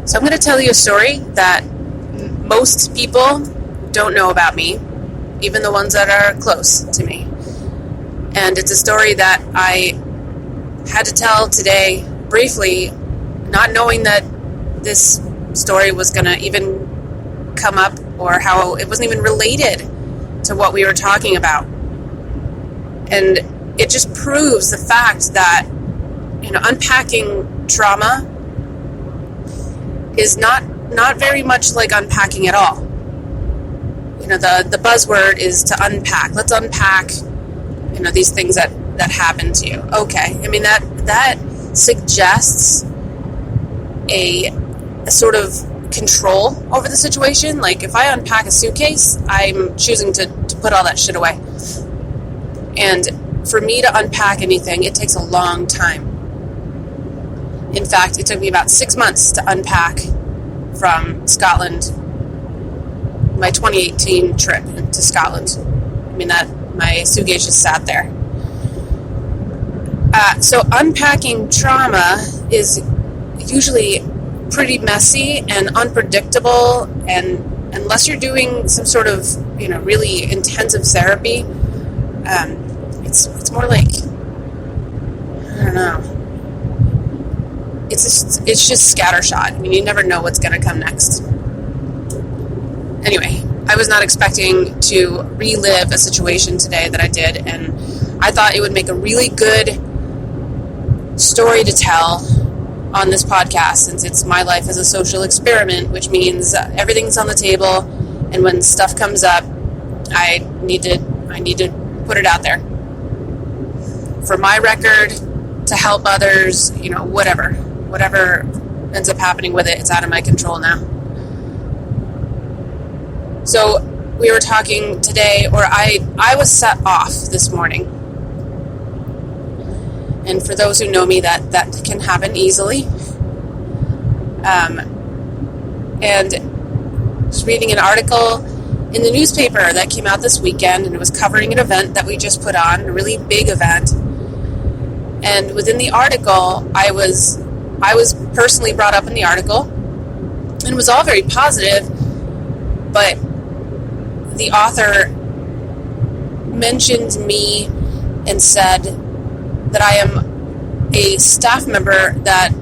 So I'm going to tell you a story that most people don't know about me, even the ones that are close to me. And it's a story that I had to tell today briefly, not knowing that this story was going to even come up or how it wasn't even related to what we were talking about. And it just proves the fact that, unpacking trauma is not very much like unpacking at all. The buzzword is to unpack. Let's unpack, these things that happen to you. Okay. I mean, that suggests a sort of control over the situation. Like, if I unpack a suitcase, I'm choosing to put all that shit away. And for me to unpack anything, it takes a long time. In fact, it took me about 6 months to unpack from Scotland, my 2018 trip to Scotland. I mean, my suitcase just sat there. So unpacking trauma is usually pretty messy and unpredictable, and unless you're doing some sort of, really intensive therapy, it's more like, I don't know. It's just scattershot. I mean, you never know what's going to come next. Anyway, I was not expecting to relive a situation today that I did, and I thought it would make a really good story to tell on this podcast, since it's my life as a social experiment, which means everything's on the table, and when stuff comes up, I need to put it out there for my record, to help others, whatever ends up happening with it, it's out of my control now. So we were talking today, or I was set off this morning. And for those who know me, that can happen easily. And just reading an article in the newspaper that came out this weekend, and it was covering an event that we just put on, a really big event. And within the article, I was personally brought up in the article, and it was all very positive, but the author mentioned me and said that I am a staff member that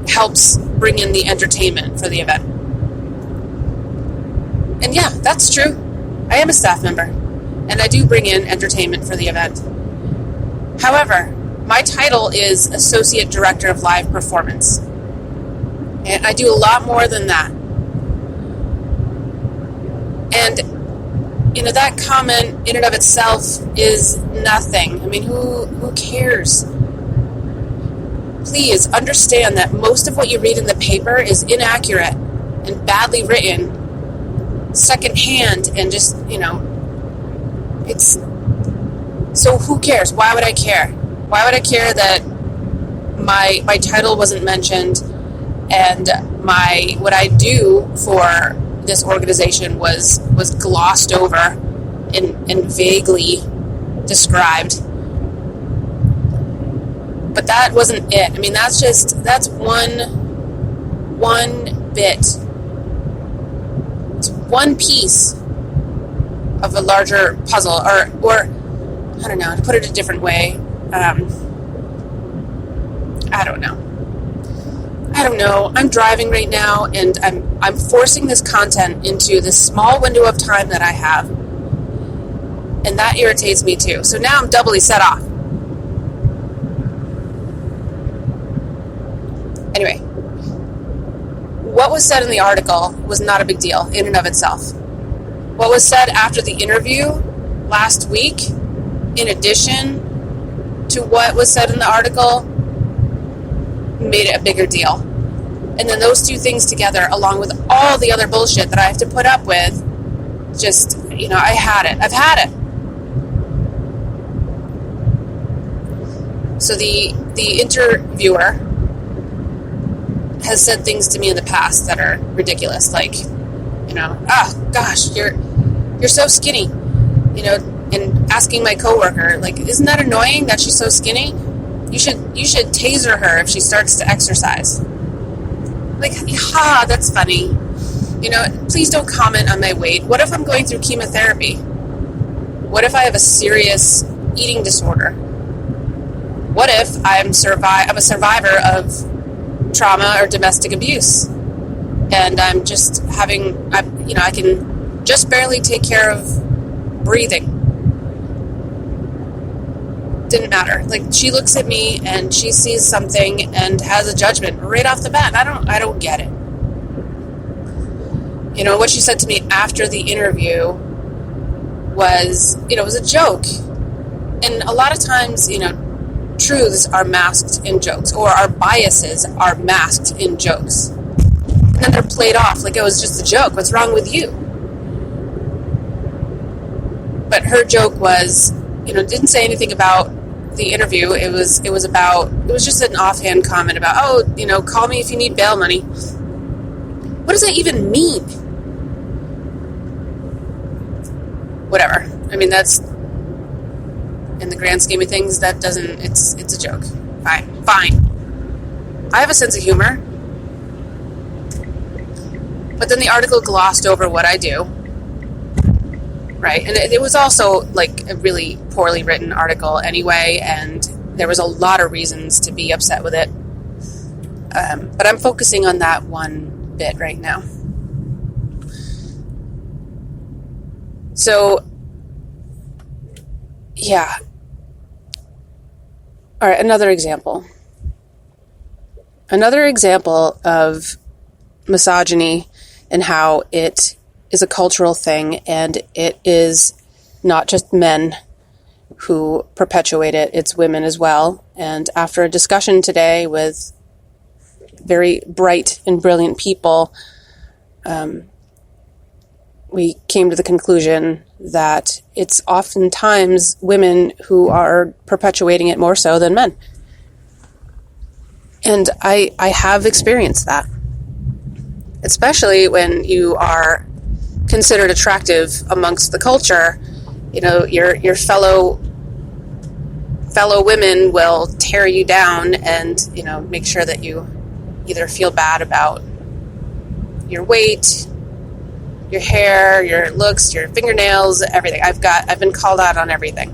helps bring in the entertainment for the event. And yeah, that's true. I am a staff member, and I do bring in entertainment for the event. However, my title is Associate Director of Live Performance, and I do a lot more than that. And that comment in and of itself is nothing. I mean, who cares? Please understand that most of what you read in the paper is inaccurate and badly written, secondhand, and just, it's... So who cares? Why would I care? Why would I care that my title wasn't mentioned, and what I do for this organization was glossed over and vaguely described? But that wasn't it. I mean, that's one bit. It's one piece of a larger puzzle, or I don't know, to put it a different way. I don't know. I'm driving right now, and I'm forcing this content into this small window of time that I have, and that irritates me too. So now I'm doubly set off. Anyway, what was said in the article was not a big deal in and of itself. What was said after the interview last week, in addition to what was said in the article, made it a bigger deal. And then those two things together, along with all the other bullshit that I have to put up with, just, I had it. I've had it. So the interviewer has said things to me in the past that are ridiculous, like, gosh, you're so skinny, and asking my coworker, like, isn't that annoying that she's so skinny? You should taser her if she starts to exercise. Like, ha, that's funny. You know, please don't comment on my weight. What if I'm going through chemotherapy? What if I have a serious eating disorder? What if I'm a survivor of trauma or domestic abuse, and I'm just I can just barely take care of breathing? Didn't matter. Like, she looks at me and she sees something and has a judgment right off the bat. I don't get it. You know, what she said to me after the interview was, it was a joke. And a lot of times, truths are masked in jokes, or our biases are masked in jokes. And then they're played off like it was just a joke. What's wrong with you? But her joke was, didn't say anything about the interview. It was just an offhand comment about, call me if you need bail money. What does that even mean? Whatever. I mean, that's, in the grand scheme of things, it's a joke. Fine. I have a sense of humor. But then the article glossed over what I do. Right? And it was also, like, a really poorly written article anyway, and there was a lot of reasons to be upset with it. But I'm focusing on that one bit right now. So, yeah. All right, another example. Another example of misogyny and how it is a cultural thing, and it is not just men who perpetuate it, it's women as well. And after a discussion today with very bright and brilliant people, we came to the conclusion that it's oftentimes women who are perpetuating it more so than men. And I have experienced that. Especially when you are considered attractive amongst the culture, your fellow women will tear you down and, make sure that you either feel bad about your weight, your hair, your looks, your fingernails, everything. I've been called out on everything.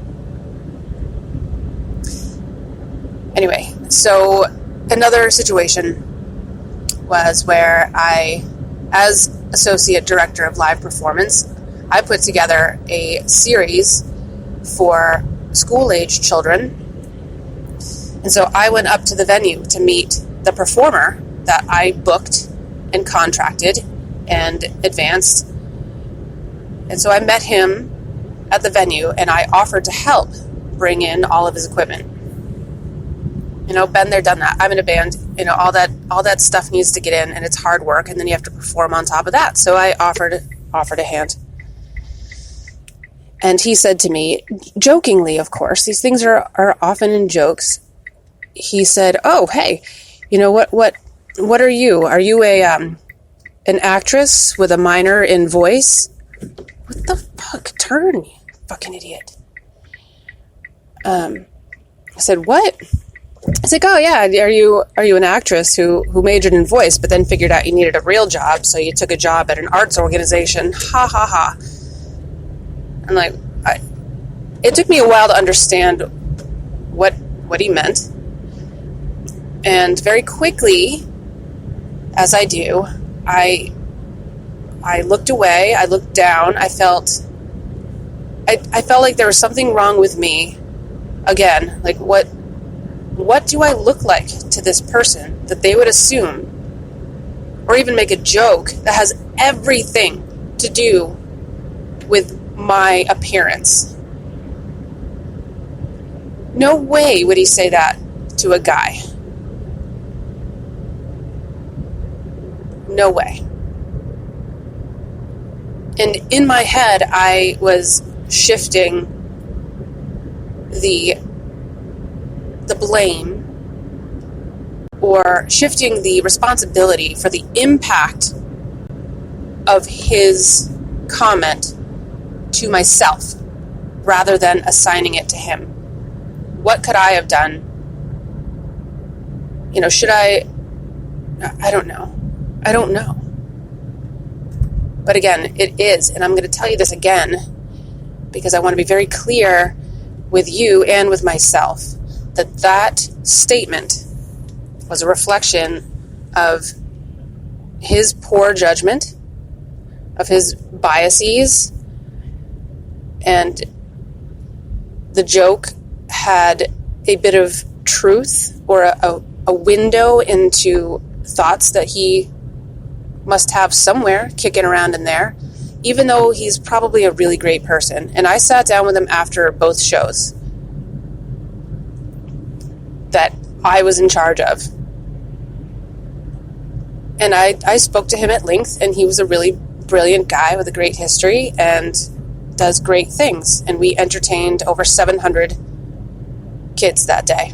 Anyway, so another situation was where I, as Associate Director of Live Performance, I put together a series for school-age children. And so I went up to the venue to meet the performer that I booked and contracted and advanced. And so I met him at the venue, and I offered to help bring in all of his equipment. Been there, done that. I'm in a band. All that stuff needs to get in, and it's hard work, and then you have to perform on top of that. So I offered a hand. And he said to me, jokingly, of course, these things are often in jokes. He said, "Oh, hey, what are you? Are you an actress with a minor in voice?" What the fuck? Turn, you fucking idiot. I said, "What?" It's like, "Oh yeah, are you an actress who majored in voice, but then figured out you needed a real job, so you took a job at an arts organization? Ha ha ha." I'm like, it took me a while to understand what he meant, and very quickly, as I do, I looked away, I looked down, I felt like there was something wrong with me. Again, like what do I look like to this person that they would assume or even make a joke that has everything to do with my appearance? No way would he say that to a guy. No way. And in my head, I was shifting the blame, or shifting the responsibility for the impact of his comment to myself, rather than assigning it to him. What could I have done? Should I don't know. I don't know. But again, it is, and I'm going to tell you this again because I want to be very clear with you and with myself that statement was a reflection of his poor judgment, of his biases, and the joke had a bit of truth or a window into thoughts that he must have somewhere kicking around in there, even though he's probably a really great person. And I sat down with him after both shows that I was in charge of. And I spoke to him at length, and he was a really brilliant guy with a great history and does great things. And we entertained over 700 kids that day.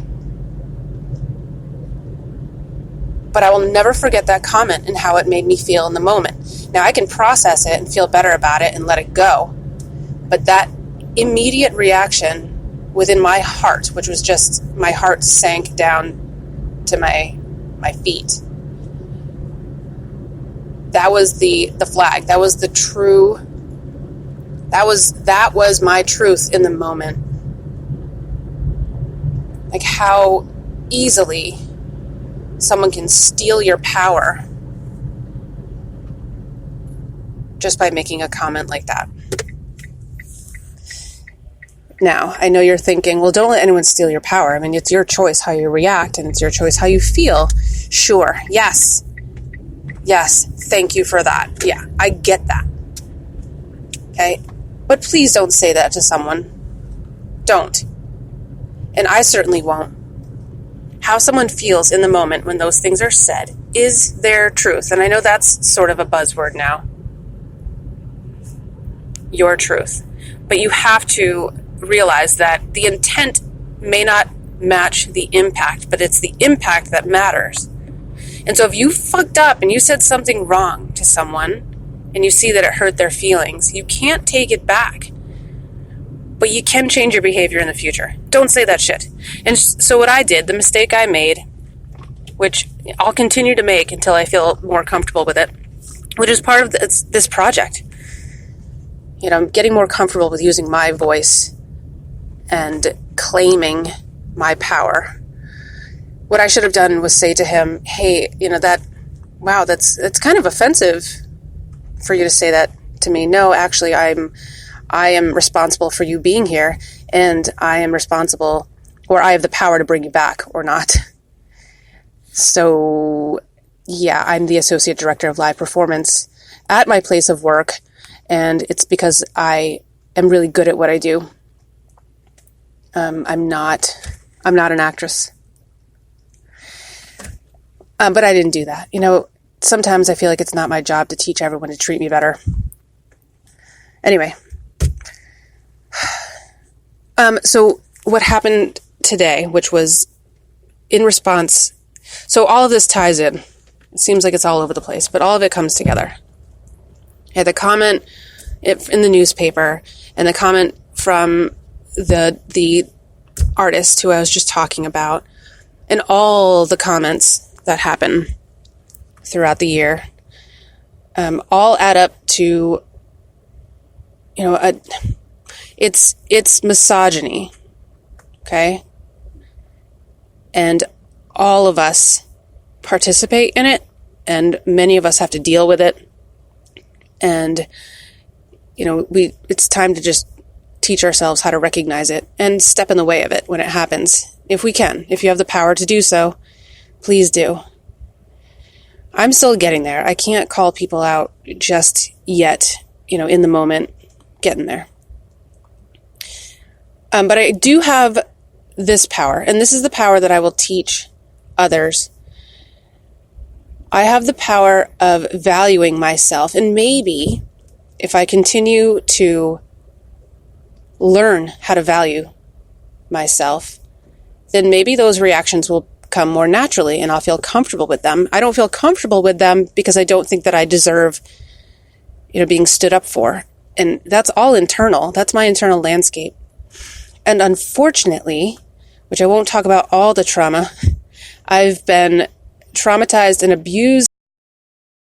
But I will never forget that comment and how it made me feel in the moment. Now, I can process it and feel better about it and let it go. But that immediate reaction within my heart, which was just, my heart sank down to my feet. That was the flag. That was the true, that was my truth in the moment. Like how easily someone can steal your power just by making a comment like that. Now, I know you're thinking, well, don't let anyone steal your power. I mean, it's your choice how you react, and it's your choice how you feel. Sure, yes, thank you for that. Yeah, I get that. Okay? But please don't say that to someone. Don't. And I certainly won't. How someone feels in the moment when those things are said is their truth. And I know that's sort of a buzzword now. Your truth. But you have to realize that the intent may not match the impact, but it's the impact that matters. And so if you fucked up and you said something wrong to someone and you see that it hurt their feelings, you can't take it back. But you can change your behavior in the future. Don't say that shit. And so what I did, the mistake I made, which I'll continue to make until I feel more comfortable with it, which is part of this project. You know, I'm getting more comfortable with using my voice and claiming my power. What I should have done was say to him, hey, you know, that's kind of offensive for you to say that to me. No, actually, I am responsible for you being here, and I am responsible, or I have the power to bring you back or not. So, yeah, I'm the associate director of live performance at my place of work, and it's because I am really good at what I do. I'm not an actress. But I didn't do that. You know, sometimes I feel like it's not my job to teach everyone to treat me better. Anyway. So what happened today, which was in response, so all of this ties in. It seems like it's all over the place, but all of it comes together. I had the comment in the newspaper and the comment from the artist who I was just talking about, and all the comments that happen throughout the year, all add up to, you know, it's misogyny, okay? And all of us participate in it, and many of us have to deal with it. And, you know, it's time to just teach ourselves how to recognize it and step in the way of it when it happens. If we can, if you have the power to do so, please do. I'm still getting there. I can't call people out just yet, you know, in the moment, getting there. But I do have this power, and this is the power that I will teach others. I have the power of valuing myself, and maybe if I continue to learn how to value myself, then maybe those reactions will come more naturally and I'll feel comfortable with them. I don't feel comfortable with them because I don't think that I deserve, you know, being stood up for. And that's all internal. That's my internal landscape. And unfortunately, which I won't talk about all the trauma, I've been traumatized and abused